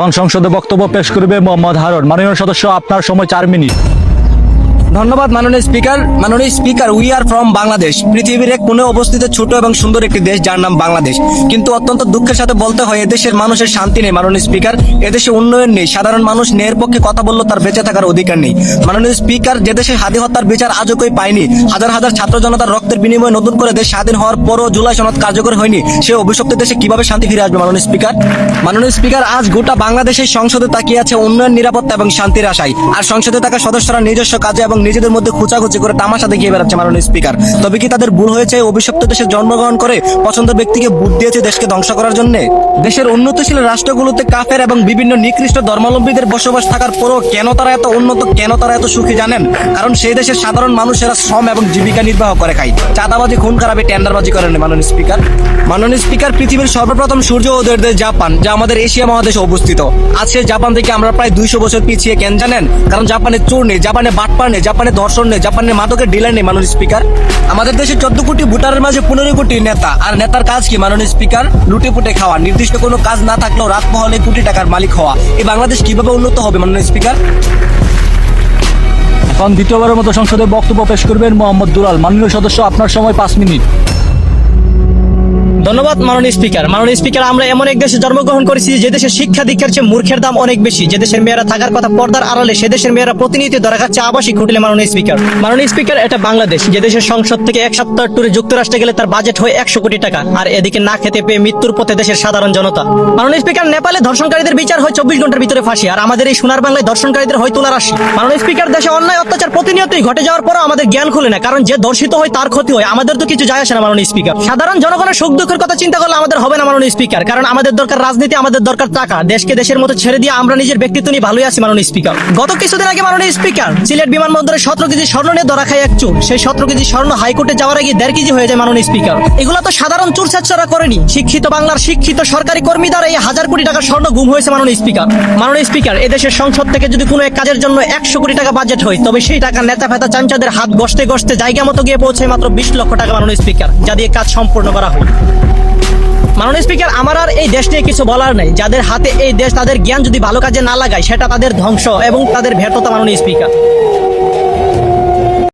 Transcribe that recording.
এখন সংসদে বক্তব্য পেশ করবে মোহাম্মদ হারুন। মাননীয় সদস্য, আপনার সময় 4 মিনিট। ধন্যবাদ মাননীয় speaker, we are from Bangladesh. পৃথিবীর এক কোণে অবস্থিত ছোট এবং সুন্দর একটি দেশ যার নাম বাংলাদেশ। কিন্তু অত্যন্ত দুঃখের সাথে বলতে হয় এদেশের মানুষের শান্তি নেই মাননীয় স্পিকার, এদেশে উন্নয়ন নেই। সাধারণ মানুষ ন্যায়ের পক্ষে কথা বললেও তার বেঁচে থাকার অধিকার নেই মাননীয় স্পিকার। যে দেশে হাদি হত্যার বিচার আজও কেউ পায়নি, হাজার হাজার ছাত্র জনতার রক্তের বিনিময়ে নতুন করে দেশ স্বাধীন হওয়ার পরও জুলাই সনদ কার্যকর হয়নি, সে অভিশপ্ত দেশে কিভাবে শান্তি ফিরে আসবে মাননীয় স্পিকার, আজ গোটা বাংলাদেশের সংসদে তাকিয়ে আছে উন্নয়ন, নিরাপত্তা এবং শান্তির আশায়। আর সংসদে থাকা সদস্যরা নিজস্ব কাজে এবং নিজেদের মধ্যে খুচাখুচি করে তামাশা দেখিয়ে বেড়াচ্ছে মাননীয় স্পিকার। তবে কি তাদের ভুল হয়েছে অভিশপ্ত দেশে জন্মগ্রহণ করে পছন্দের ব্যক্তিকে ভোট দিয়েছে দেশকে ধ্বংস করার জন্য? দেশের উন্নতিশীল রাষ্ট্রগুলোতে কাফের এবং বিভিন্ন নিকৃষ্ট ধর্মাবলম্বীদের বসবাস থাকার পরও কেন তারা এত উন্নত, কেন তারা এত সুখী জানেন? কারণ সেই দেশের সাধারণ মানুষেরা শ্রম এবং জীবিকা নির্বাহ করে খায়, চাঁদাবাজি, খুন খারাপি, টেন্ডারবাজি করেন মাননীয় স্পিকার। পৃথিবীর সর্বপ্রথম সূর্য উদয়ের দেশ জাপান, যা আমাদের এশিয়া মহাদেশে অবস্থিত। আজকে জাপান থেকে আমরা প্রায় 200 বছর পিছিয়ে কেন জানেন? কারণ জাপানে চোর নেই, জাপানে বাটপার নেই, জাপানে ধর্ষণ নেই, জাপানের মাদকের ডিলার নেই মাননীয় স্পিকার। আমাদের দেশে 14 কোটি ভোটারের মাঝে 15 কোটি নেতা, আর নেতার কাজ কি মাননীয় স্পিকার? লুটে পুটে খাওয়া, নির্দিষ্ট কোনো কাজ না থাকলেও রাত মহলে কোটি টাকার মালিক হওয়া। এই বাংলাদেশ কিভাবে উন্নত হবে মাননীয় স্পিকার? এখন দ্বিতীয়বারের মতো সংসদে বক্তব্য পেশ করবেন মোহাম্মদ দুলাল। মাননীয় সদস্য, আপনার সময় 5 মিনিট। ধন্যবাদ মাননীয় স্পিকার, আমরা এমন এক দেশে জন্মগ্রহণ করেছি যে দেশের শিক্ষা দীক্ষার চেয়ে মূর্খের দাম অনেক বেশি, যে দেশের মেয়েরা থাকার কথা পর্দার আড়ালে, সে দেশের মেয়েরা প্রতিনিয়ত ধরা খাচ্ছে আবাসিক হোটেলে মাননীয় স্পিকার, এটা বাংলাদেশ, যে দেশের সংসদ থেকে 1 সপ্তাহ ট্যুরে যুক্তরাষ্ট্রে গেলে তার বাজেট হয় 100 কোটি টাকা, আর এদিকে না খেতে পেয়ে মৃত্যুর পথে দেশের সাধারণ জনতা। মাননীয় স্পিকার, নেপালে ধর্ষণকারীদের বিচার হয় 24 ঘন্টার ভিতরে ফাঁসি, আর আমাদের এই সোনার বাংলায় ধর্ষণকারীদের হয় তুলার আশি। মাননীয় স্পিকার, দেশে অন্যায় অত্যাচার প্রতিনিয়তই ঘটে যাওয়ার পরও আমাদের জ্ঞান খুলে না, কারণ যে ধর্ষিত হয় তার ক্ষতি হয়, আমাদের তো কিছু যায় আসে না মাননীয় স্পিকার। সাধারণ জনগণের সুখ দুঃখের কথা চিন্তা করলে আমাদের হবে না মাননীয় স্পিকার, কারণ আমাদের দরকার রাজনীতি, আমাদের দরকার টাকা। দেশকে দেশের মতো ছেড়ে দিয়ে আমরা নিজের ব্যক্তিত্ব নিয়ে ভালোই আছি মাননীয় স্পিকার। গত কিছুদিন আগে মাননীয় স্পিকার, সিলেট বিমানবন্দরে 17 কেজি স্বর্ণ নিয়ে ধরা খায় এক চোর। সেই 17 কেজি স্বর্ণ হাইকোর্টে যাওয়ার আগে 1.5 কেজি হয়ে যায় মাননীয় স্পিকার। এগুলো তো সাধারণ চোর ছাত্ররা করেনি, শিক্ষিত বাংলার শিক্ষিত সরকারি কর্মী দ্বারা এই 1000 কোটি টাকার স্বর্ণ গুম হয়েছে মাননীয় স্পিকার, এদেশের সংসদ থেকে যদি কোনো এক কাজের জন্য 100 কোটি টাকা বাজেট হয়, তবে সেই টাকা নেতা ফেতা চামচাদের হাত গসতে গসতে জায়গা মতো গিয়ে পৌঁছায় মাত্র 20 লক্ষ টাকা মাননীয় স্পিকার, যা দিয়ে কাজ সম্পূর্ণ করা হয়। মাননীয় স্পিকার, আমার আর এই দেশ নিয়ে কিছু বলার নাই। যাদের হাতে এই দেশ, তাদের জ্ঞান যদি ভালো কাজে না লাগায়, সেটা তাদের ধ্বংস এবং তাদের ব্যর্থতা মাননীয় স্পিকার।